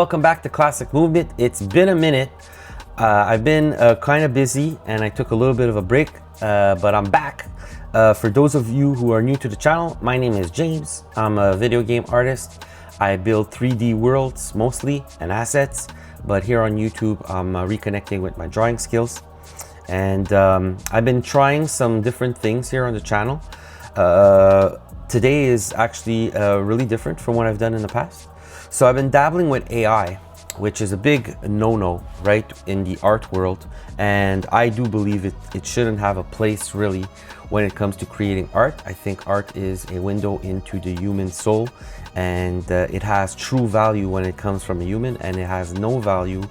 welcome back to Classic Movement. It's been a minute. I've been kind of busy and I took a little bit of a break, but I'm back. For those of you who are new to the channel, my name is James. I'm a video game artist. I build 3D worlds mostly and assets, but here on YouTube, I'm reconnecting with my drawing skills. And I've been trying some different things here on the channel. Today is actually really different from what I've done in the past. So I've been dabbling with AI, which is a big no-no, right, in the art world. And I do believe it shouldn't have a place really when it comes to creating art. I think art is a window into the human soul, and it has true value when it comes from a human, and it has no value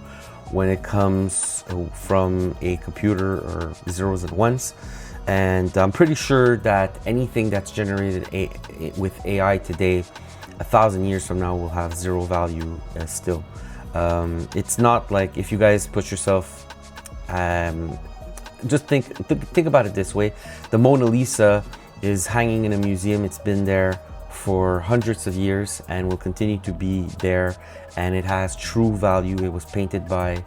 when it comes from a computer or zeros and ones. And I'm pretty sure that anything that's generated with AI today, 1,000 years from now, will have zero value still. It's not like, if you guys put yourself, just think about it this way. The Mona Lisa is hanging in a museum. It's been there for hundreds of years and will continue to be there, and it has true value. It was painted by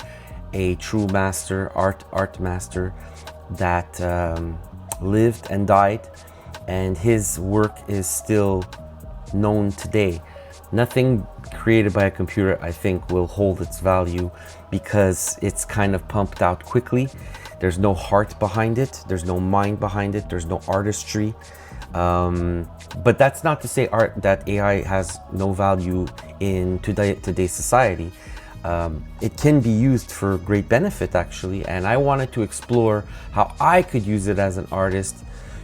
a true master, art master that lived and died, and his work is still known today. Nothing created by a computer, I think, will hold its value because it's kind of pumped out quickly. There's no heart behind it. There's no mind behind it. There's no artistry. But that's not to say that AI has no value in today's society. It can be used for great benefit, actually, and I wanted to explore how I could use it as an artist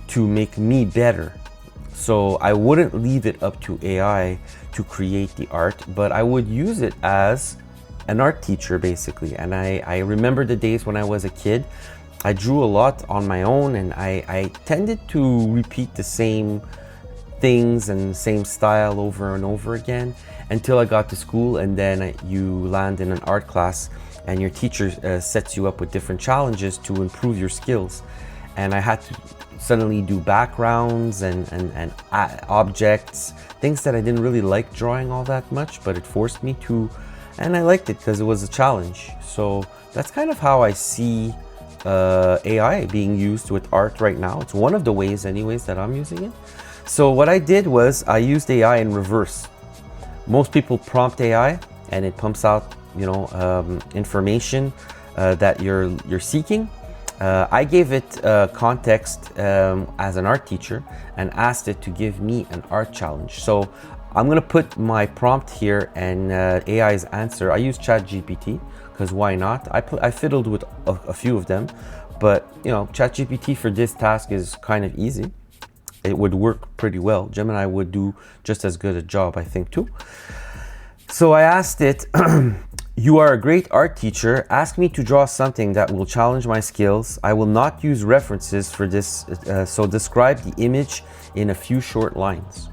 to make me better. So I wouldn't leave it up to AI to create the art, but I would use it as an art teacher, basically. And I remember the days when I was a kid. I drew a lot on my own, and I tended to repeat the same things and same style over and over again until I got to school, and then you land in an art class and your teacher sets you up with different challenges to improve your skills. And I had to suddenly do backgrounds and objects, things that I didn't really like drawing all that much, but it forced me to, and I liked it because it was a challenge. So that's kind of how I see AI being used with art right now. It's one of the ways anyways that I'm using it. So what I did was I used AI in reverse. Most people prompt AI and it pumps out, information that you're seeking. I gave it context as an art teacher and asked it to give me an art challenge. So I'm gonna put my prompt here and AI's answer. I use ChatGPT because why not? I fiddled with a few of them, but ChatGPT for this task is kind of easy. It would work pretty well. Gemini would do just as good a job, I think, too. So I asked it, you are a great art teacher. Ask me to draw something that will challenge my skills. I will not use references for this, so describe the image in a few short lines.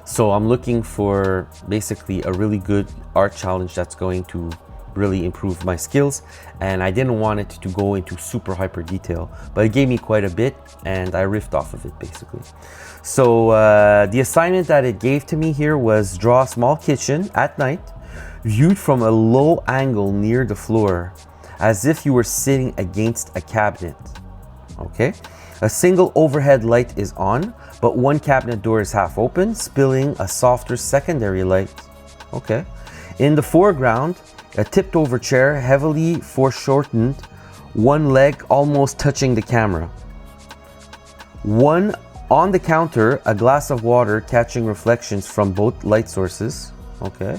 So I'm looking for basically a really good art challenge that's going to really improve my skills, and I didn't want it to go into super hyper detail, but it gave me quite a bit and I riffed off of it basically. So the assignment that it gave to me here was draw a small kitchen at night viewed from a low angle near the floor as if you were sitting against a cabinet. Okay, a single overhead light is on, but one cabinet door is half open, spilling a softer secondary light. Okay, in the foreground, a tipped over chair, heavily foreshortened, one leg almost touching the camera. One on the counter, a glass of water catching reflections from both light sources. Okay.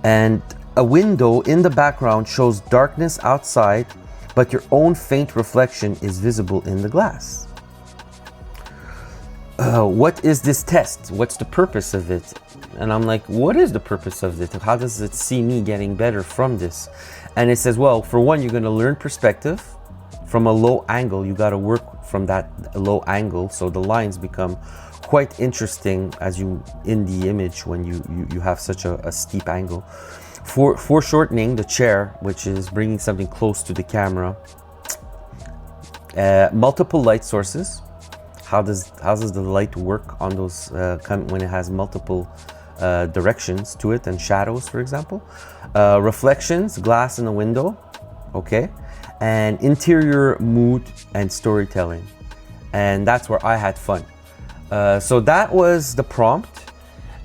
And a window in the background shows darkness outside, but your own faint reflection is visible in the glass. What is this test? What's the purpose of it? And I'm like, what is the purpose of it? How does it see me getting better from this? And it says, well, for one, you're going to learn perspective from a low angle. You got to work from that low angle, so the lines become quite interesting as you in the image when you have such a steep angle. Foreshortening the chair, which is bringing something close to the camera. Multiple light sources. How does the light work on those when it has multiple directions to it and shadows, for example. Reflections, glass in the window, okay? And interior mood and storytelling. And that's where I had fun. So that was the prompt.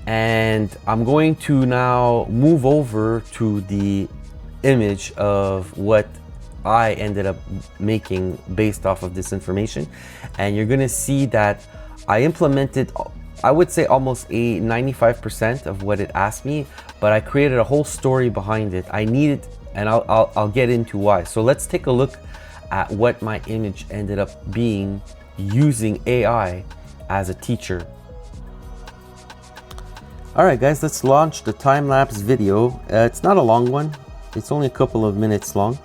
And I'm going to now move over to the image of what I ended up making based off of this information. And you're gonna see that I implemented, I would say, almost a 95% of what it asked me, but I created a whole story behind it. I needed, and I'll get into why. So let's take a look at what my image ended up being using AI as a teacher. All right, guys, let's launch the time-lapse video. It's not a long one. It's only a couple of minutes long.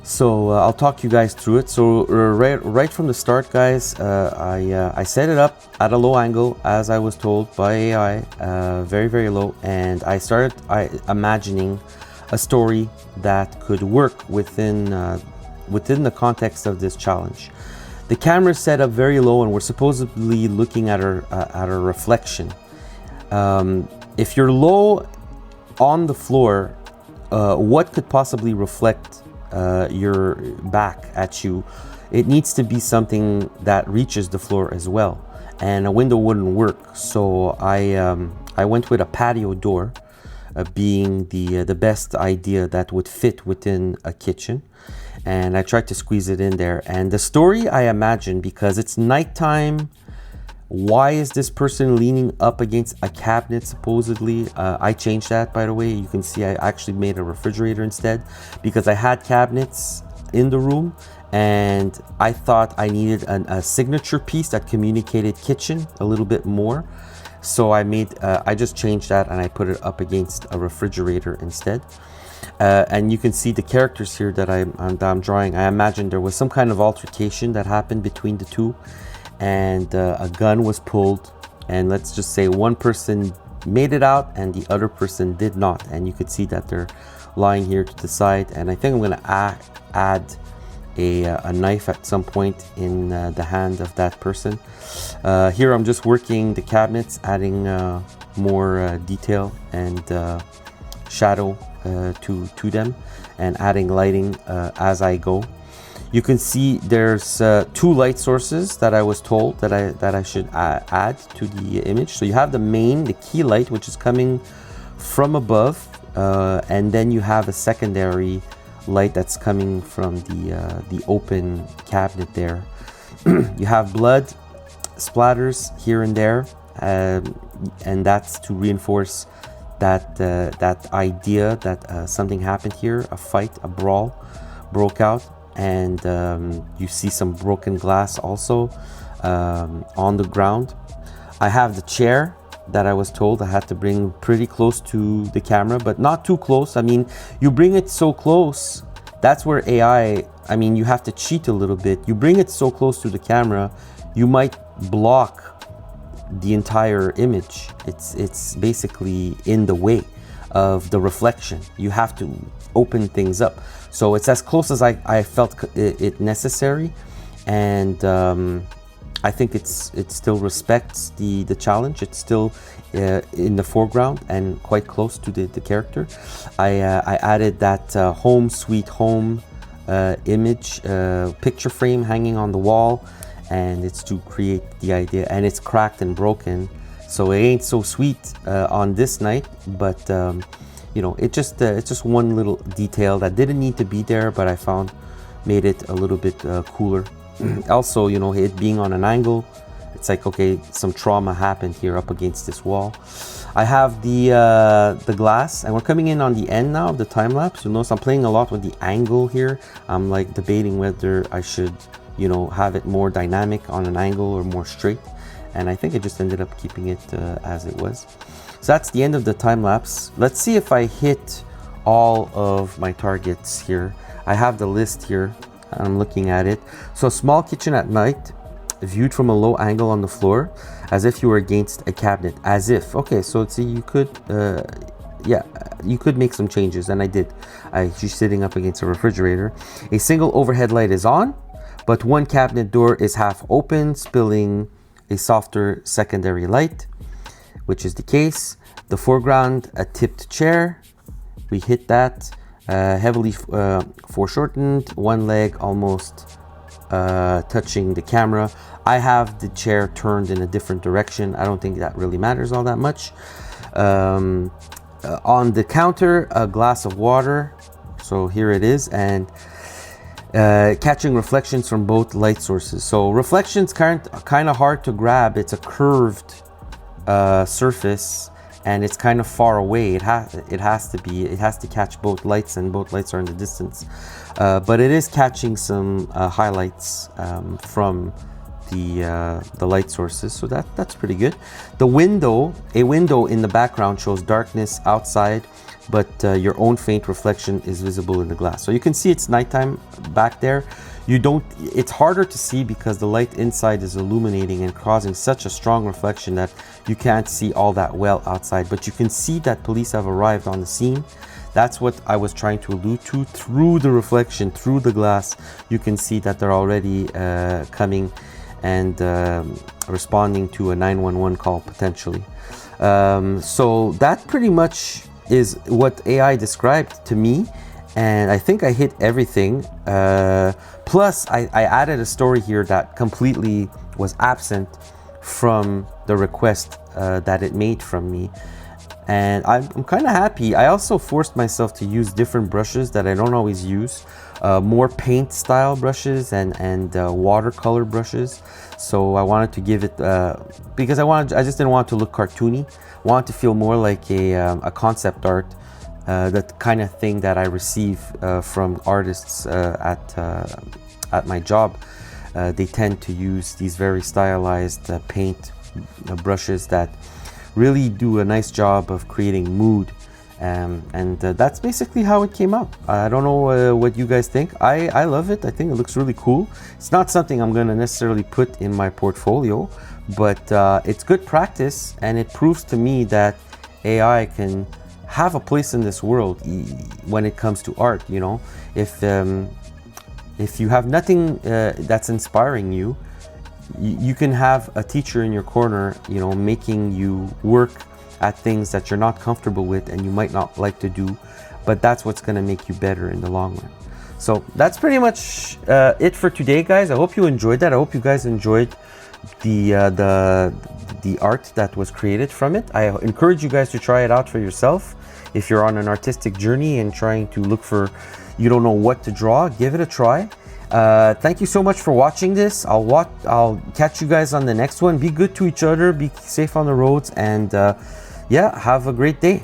So I'll talk you guys through it. So right from the start, guys, I set it up at a low angle as I was told by AI, very, very low. And I started imagining a story that could work within the context of this challenge. The camera is set up very low and we're supposedly looking at our reflection. If you're low on the floor, what could possibly reflect your back at you? It needs to be something that reaches the floor as well, and a window wouldn't work. So I went with a patio door, being the best idea that would fit within a kitchen, and I tried to squeeze it in there. And the story I imagined, because it's nighttime, why is this person leaning up against a cabinet supposedly? I changed that, by the way. You can see I actually made a refrigerator instead, because I had cabinets in the room and I thought I needed a signature piece that communicated kitchen a little bit more. So I just changed that and I put it up against a refrigerator instead. And you can see the characters here that I'm drawing. I imagined there was some kind of altercation that happened between the two, and a gun was pulled, and let's just say one person made it out and the other person did not, and you could see that they're lying here to the side. And I think I'm going to add a knife at some point in the hand of that person. Here I'm just working the cabinets, adding more detail and shadow to them, and adding lighting as I go. You can see there's two light sources that I was told that I should add to the image. So you have the key light, which is coming from above, and then you have a secondary light that's coming from the open cabinet there. You have blood splatters here and there, and that's to reinforce that idea that something happened here, a fight, a brawl broke out. And you see some broken glass also on the ground. I have the chair that I was told I had to bring pretty close to the camera, but not too close. I mean, you bring it so close, that's where AI, I mean, you have to cheat a little bit. You bring it so close to the camera, you might block the entire image. It's basically in the way of the reflection. You have to open things up. So it's as close as I felt it necessary, and I think it still respects the challenge. It's still in the foreground and quite close to the character. I added that home sweet home image picture frame hanging on the wall, and it's to create the idea. And it's cracked and broken, so it ain't so sweet on this night, but you know, it's just one little detail that didn't need to be there, but I found made it a little bit cooler. Also, you know, it being on an angle, it's like, okay, some trauma happened here up against this wall. I have the glass, and we're coming in on the end now of the time lapse. You'll notice I'm playing a lot with the angle here. I'm like debating whether I should, you know, have it more dynamic on an angle or more straight, and I think I just ended up keeping it as it was. So that's the end of the time lapse. Let's see if I hit all of my targets here. I have the list here. I'm looking at it. So small kitchen at night, viewed from a low angle on the floor, as if you were against a cabinet. As if. Okay, so see, you could, yeah, you could make some changes, and I did. She's sitting up against a refrigerator. A single overhead light is on, but one cabinet door is half open, spilling a softer secondary light. which is the case. The foreground, a tipped chair. We hit that, heavily foreshortened, one leg almost touching the camera. I have the chair turned in a different direction. I don't think that really matters all that much. On the counter, a glass of water. So here it is, and catching reflections from both light sources. So reflections kind of hard to grab. It's a curved surface, and it's kind of far away. It has to catch both lights, and both lights are in the distance. But it is catching some highlights from the light sources, so that's pretty good. A window in the background shows darkness outside, but your own faint reflection is visible in the glass. So you can see it's nighttime back there. It's harder to see because the light inside is illuminating and causing such a strong reflection that you can't see all that well outside, but you can see that police have arrived on the scene. That's what I was trying to allude to. Through the reflection, through the glass, you can see that they're already coming and responding to a 911 call potentially. So that pretty much is what AI described to me, and I think I hit everything. Plus I added a story here that completely was absent from the request that it made from me, and I'm kind of happy. I also forced myself to use different brushes that I don't always use, more paint style brushes and watercolor brushes. So I wanted to give it because I just didn't want it to look cartoony. I wanted to feel more like a concept art, that kind of thing that I receive from artists at my job. They tend to use these very stylized paint brushes that really do a nice job of creating mood, and that's basically how it came out. I don't know what you guys think. I love it. I think it looks really cool. It's not something I'm going to necessarily put in my portfolio, but it's good practice, and it proves to me that AI can have a place in this world when it comes to art. You know, if you have nothing that's inspiring you, you can have a teacher in your corner, you know, making you work at things that you're not comfortable with and you might not like to do, but that's what's going to make you better in the long run. So that's pretty much it for today, guys. I hope you enjoyed that. I hope you guys enjoyed the art that was created from it. I encourage you guys to try it out for yourself. If you're on an artistic journey and trying to look for, you don't know what to draw, give it a try. Thank you so much for watching this. I'll catch you guys on the next one. Be good to each other, be safe on the roads, and yeah, have a great day.